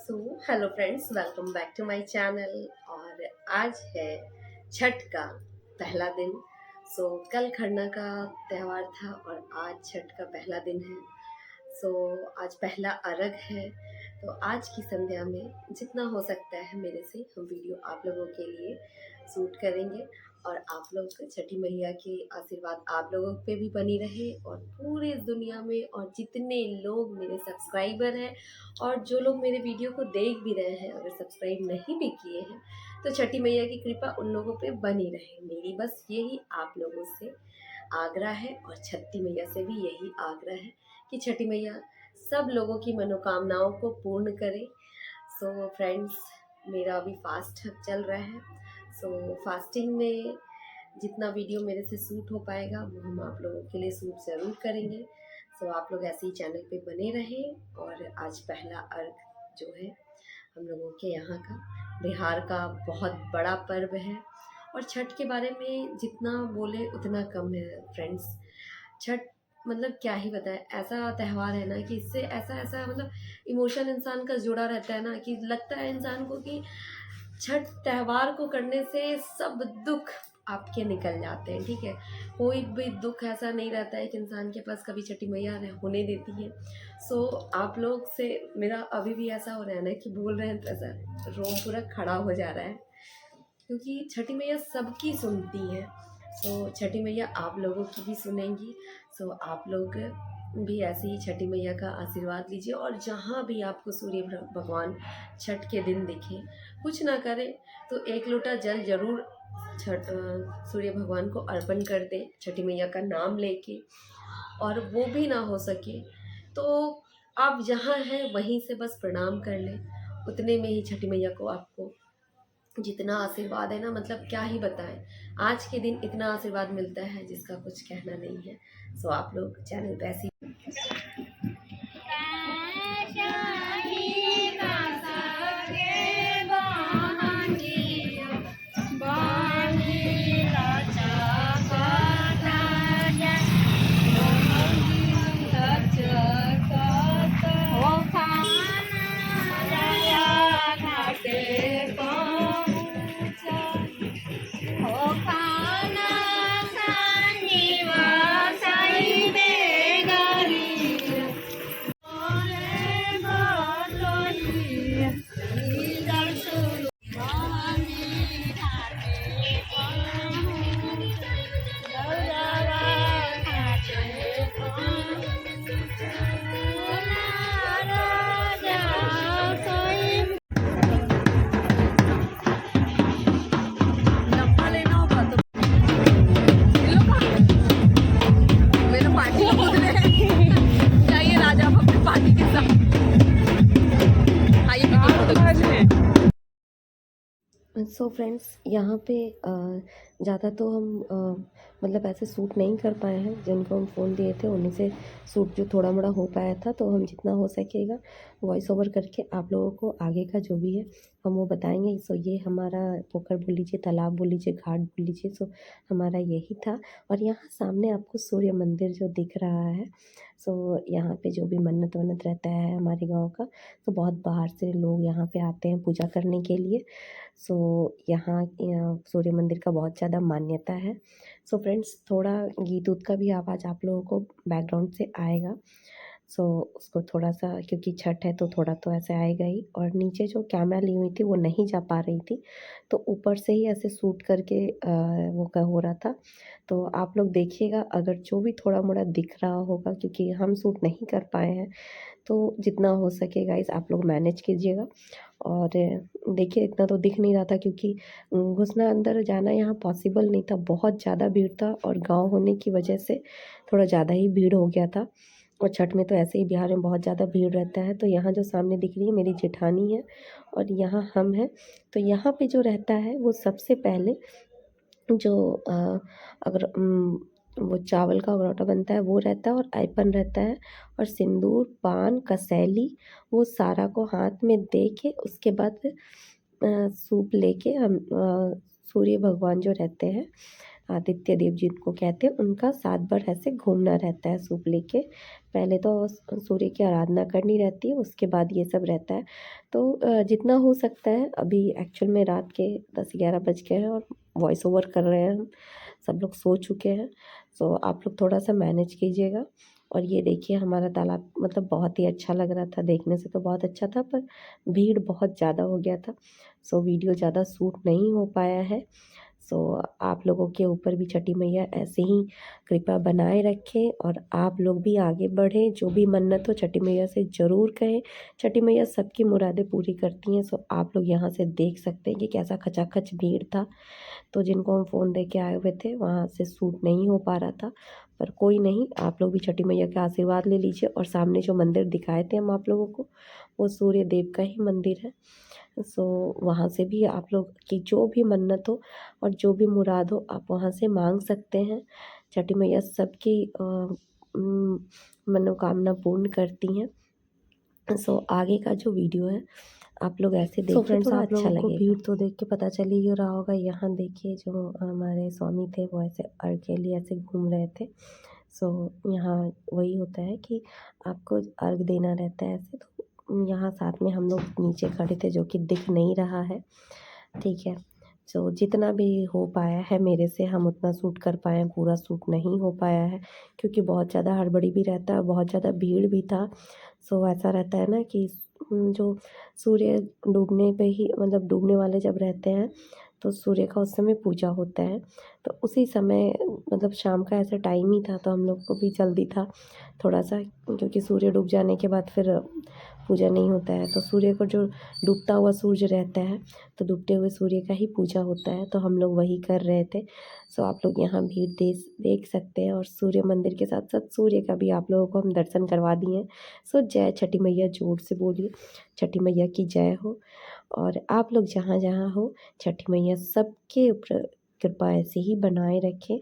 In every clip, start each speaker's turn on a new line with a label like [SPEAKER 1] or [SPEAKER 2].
[SPEAKER 1] So hello friends, welcome back to my channel. और आज है छठ का पहला दिन। कल खरना का त्यौहार था और आज छठ का पहला दिन है। आज पहला अर्घ है। तो आज की संध्या में जितना हो सकता है मेरे से हम वीडियो आप लोगों के लिए शूट करेंगे। और आप लोग छठी मैया के आशीर्वाद आप लोगों पे भी बनी रहे और पूरे दुनिया में और जितने लोग मेरे सब्सक्राइबर हैं और जो लोग मेरे वीडियो को देख भी रहे हैं, अगर सब्सक्राइब नहीं भी किए हैं तो छठी मैया की कृपा उन लोगों पे बनी रहे। मेरी बस यही आप लोगों से आग्रह है और छठी मैया से भी यही आग्रह है कि छठी मैया सब लोगों की मनोकामनाओं को पूर्ण करे। फ्रेंड्स, मेरा अभी फास्ट चल रहा है। फास्टिंग में जितना वीडियो मेरे से शूट हो पाएगा वो हम आप लोगों के लिए शूट ज़रूर करेंगे। आप लोग ऐसे ही चैनल पे बने रहें। और आज पहला अर्घ जो है हम लोगों के यहाँ का बिहार का बहुत बड़ा पर्व है। और छठ के बारे में जितना बोले उतना कम है फ्रेंड्स। छठ मतलब क्या ही बताएं, ऐसा त्यौहार है ना कि इससे ऐसा ऐसा मतलब इमोशन इंसान का जुड़ा रहता है ना कि लगता है इंसान को कि छठ त्यौहार को करने से सब दुख आपके निकल जाते हैं। ठीक है, कोई भी दुख ऐसा नहीं रहता है कि इंसान के पास कभी छठी मैया होने देती है। आप लोग से मेरा अभी भी ऐसा हो रहा है ना कि बोल रहे हैं तो ऐसा रोम पूरा खड़ा हो जा रहा है क्योंकि छठी मैया सबकी सुनती है। छठी मैया आप लोगों की भी सुनेंगी। आप लोग भी ऐसे ही छठी मैया का आशीर्वाद लीजिए। और जहाँ भी आपको सूर्य भगवान छठ के दिन दिखे, कुछ ना करें तो एक लोटा जल जरूर छठ सूर्य भगवान को अर्पण कर दें छठी मैया का नाम लेके। और वो भी ना हो सके तो आप जहाँ हैं वहीं से बस प्रणाम कर लें। उतने में ही छठी मैया को आपको जितना आशीर्वाद है ना, मतलब क्या ही बताएं। आज के दिन इतना आशीर्वाद मिलता है जिसका कुछ कहना नहीं है। आप लोग चैनल पे ऐसी फ्रेंड्स, यहाँ पे ज़्यादा तो हम मतलब ऐसे शूट नहीं कर पाए हैं। जिनको हम फ़ोन दिए थे उन्हीं से शूट जो थोड़ा मोड़ा हो पाया था, तो हम जितना हो सकेगा वॉइस ओवर करके आप लोगों को आगे का जो भी है हम वो बताएंगे। ये हमारा पोखर बोल लीजिए, तालाब बोल लीजिए, घाट बोल लीजिए, हमारा यही था। और यहाँ सामने आपको सूर्य मंदिर जो दिख रहा है, यहाँ पे जो भी मन्नत वन्नत रहता है हमारे गाँव का, तो बहुत बाहर से लोग यहाँ पे आते हैं पूजा करने के लिए। यहाँ सूर्य मंदिर का बहुत ज़्यादा मान्यता है। फ्रेंड्स, थोड़ा गीत उत का भी आवाज़ आप लोगों को बैकग्राउंड से आएगा। उसको थोड़ा सा, क्योंकि छठ है तो थोड़ा तो ऐसे आएगा ही। और नीचे जो कैमरा ली हुई थी वो नहीं जा पा रही थी, तो ऊपर से ही ऐसे शूट करके वो हो रहा था। तो आप लोग देखिएगा, अगर जो भी थोड़ा मोड़ा दिख रहा होगा, क्योंकि हम शूट नहीं कर पाए हैं, तो जितना हो सके गाइस आप लोग मैनेज कीजिएगा। और देखिए, इतना तो दिख नहीं रहा था क्योंकि घुसना अंदर जाना यहाँ पॉसिबल नहीं था, बहुत ज़्यादा भीड़ था। और गाँव होने की वजह से थोड़ा ज़्यादा ही भीड़ हो गया था। और छठ में तो ऐसे ही बिहार में बहुत ज़्यादा भीड़ रहता है। तो यहाँ जो सामने दिख रही है मेरी जेठानी है और यहाँ हम हैं। तो यहाँ पे जो रहता है वो सबसे पहले जो अगर वो चावल का उगलौटा बनता है वो रहता है, और आइपन रहता है, और सिंदूर, पान, कसैली, वो सारा को हाथ में दे के उसके बाद सूप लेके हम सूर्य भगवान जो रहते हैं आदित्य देव जिनको कहते हैं, उनका 7 बार ऐसे घूमना रहता है सूप लेके। पहले तो सूर्य की आराधना करनी रहती है, उसके बाद ये सब रहता है। तो जितना हो सकता है, अभी एक्चुअल में रात के 10-11 बज गए हैं और वॉइस ओवर कर रहे हैं हम, सब लोग सो चुके हैं। सो आप लोग थोड़ा सा मैनेज कीजिएगा। और ये देखिए हमारा तालाब मतलब बहुत ही अच्छा लग रहा था, देखने से तो बहुत अच्छा था, पर भीड़ बहुत ज़्यादा हो गया था। सो वीडियो ज़्यादा शूट नहीं हो पाया है। सो आप लोगों के ऊपर भी छठी मैया ऐसे ही कृपा बनाए रखें और आप लोग भी आगे बढ़ें। जो भी मन्नत हो छठी मैया से ज़रूर कहें। छठी मैया सबकी मुरादें पूरी करती हैं। सो आप लोग यहाँ से देख सकते हैं कि कैसा खचाखच भीड़ था। तो जिनको हम फ़ोन दे के आए हुए थे वहाँ से शूट नहीं हो पा रहा था, पर कोई नहीं, आप लोग भी छठी मैया के आशीर्वाद ले लीजिए। और सामने जो मंदिर दिखाए थे हम आप लोगों को, वो सूर्य देव का ही मंदिर है। सो वहाँ से भी आप लोग की जो भी मन्नत हो और जो भी मुराद हो आप वहाँ से मांग सकते हैं। छठी मैया सबकी मनोकामना पूर्ण करती हैं। सो आगे का जो वीडियो है आप लोग ऐसे देखिए,
[SPEAKER 2] फ्रेंड्स,
[SPEAKER 1] थोड़ा
[SPEAKER 2] आप
[SPEAKER 1] अच्छा
[SPEAKER 2] लोगों को
[SPEAKER 1] लगेगा।
[SPEAKER 2] भीड़ तो देख के पता चल ही रहा होगा। यहाँ देखिए जो हमारे स्वामी थे वो ऐसे अर्घ के लिए ऐसे घूम रहे थे। सो यहाँ वही होता है कि आपको अर्घ देना रहता है ऐसे। तो यहाँ साथ में हम लोग नीचे खड़े थे, जो कि दिख नहीं रहा है, ठीक है। सो जितना भी हो पाया है मेरे से, हम उतना शूट कर पाए हैं, पूरा शूट नहीं हो पाया है क्योंकि बहुत ज़्यादा हड़बड़ी भी रहता है और बहुत ज़्यादा भीड़ भी था। सो ऐसा रहता है ना कि जो सूर्य डूबने पे ही मतलब डूबने वाले जब रहते हैं तो सूर्य का उस समय पूजा होता है। तो उसी समय मतलब शाम का ऐसा टाइम ही था, तो हम लोग को भी जल्दी था थोड़ा सा, क्योंकि सूर्य डूब जाने के बाद फिर पूजा नहीं होता है। तो सूर्य को जो डूबता हुआ सूर्य रहता है, तो डूबते हुए सूर्य का ही पूजा होता है, तो हम लोग वही कर रहे थे। सो आप लोग यहाँ भीड़ देख सकते हैं और सूर्य मंदिर के साथ साथ सूर्य का भी आप लोगों को हम दर्शन करवा दिए हैं। सो जय छठी मैया जोर से बोलिए, छठी मैया की जय हो। और आप लोग जहाँ जहाँ हो, छठी मैया सबके ऊपर कृपा ऐसे ही बनाए रखें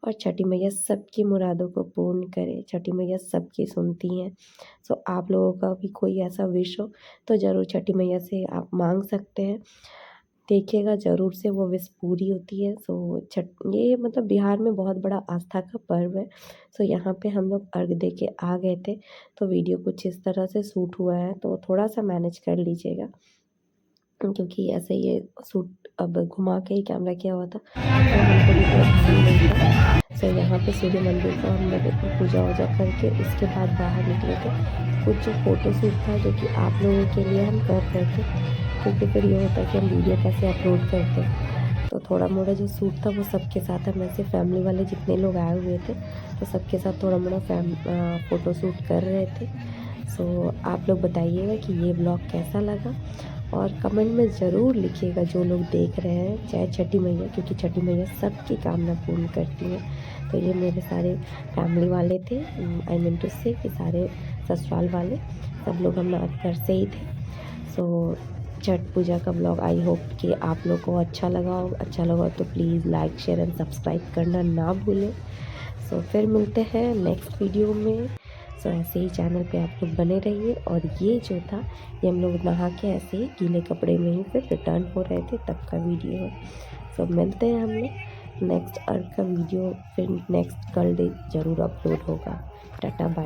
[SPEAKER 2] और छठी मैया सबकी मुरादों को पूर्ण करे। छठी मैया सबकी सुनती हैं। सो आप लोगों का भी कोई ऐसा विश हो तो ज़रूर छठी मैया से आप मांग सकते हैं, देखिएगा ज़रूर से वो विश पूरी होती है। सो छठ ये मतलब बिहार में बहुत बड़ा आस्था का पर्व है। सो यहाँ पे हम लोग अर्घ दे के आ गए थे, तो वीडियो कुछ इस तरह से शूट हुआ है, तो थोड़ा सा मैनेज कर लीजिएगा क्योंकि ऐसे ये शूट अब घुमा के ही कैमरा किया हुआ था, तो हमको भी कोई ध्यान नहीं था। सो यहाँ पे सूर्य मंदिर का हम लोग पूजा वूजा करके उसके बाद बाहर निकले थे। कुछ जो फ़ोटो शूट था जो कि आप लोगों के लिए हम कर रहे थे, क्योंकि फिर ये होता है कि हम वीडियो कैसे अपलोड करते हैं। तो थोड़ा मोड़ा जो शूट था वो सबके साथ, हम ऐसे फैमिली वाले जितने लोग आए हुए थे तो सबके साथ थोड़ा मोड़ा फ़ोटो शूट कर रहे थे। सो आप लोग बताइएगा कि ये ब्लॉग कैसा लगा और कमेंट में ज़रूर लिखिएगा जो लोग देख रहे हैं, जय छठी मैया, क्योंकि छठी मैया सबकी कामना पूर्ण करती हैं। तो ये मेरे सारे फैमिली वाले थे, आई मीन टू से कि सारे ससुराल वाले सब लोग हम घर से ही थे। सो छठ पूजा का ब्लॉग आई होप कि आप लोग को अच्छा लगा हो। अच्छा लगा तो please like share and subscribe करना ना भूलें। सो फिर मिलते हैं नेक्स्ट वीडियो में। सो ऐसे ही चैनल पे आप लोग बने रहिए। और ये जो था ये हम लोग नहा के ऐसे ही गीले कपड़े में ही फिर रिटर्न हो रहे थे, तब का वीडियो है। सो मिलते हैं हम लोग नेक्स्ट अर्थ का वीडियो, फिर नेक्स्ट कल डे ज़रूर अपलोड होगा। Tata bye.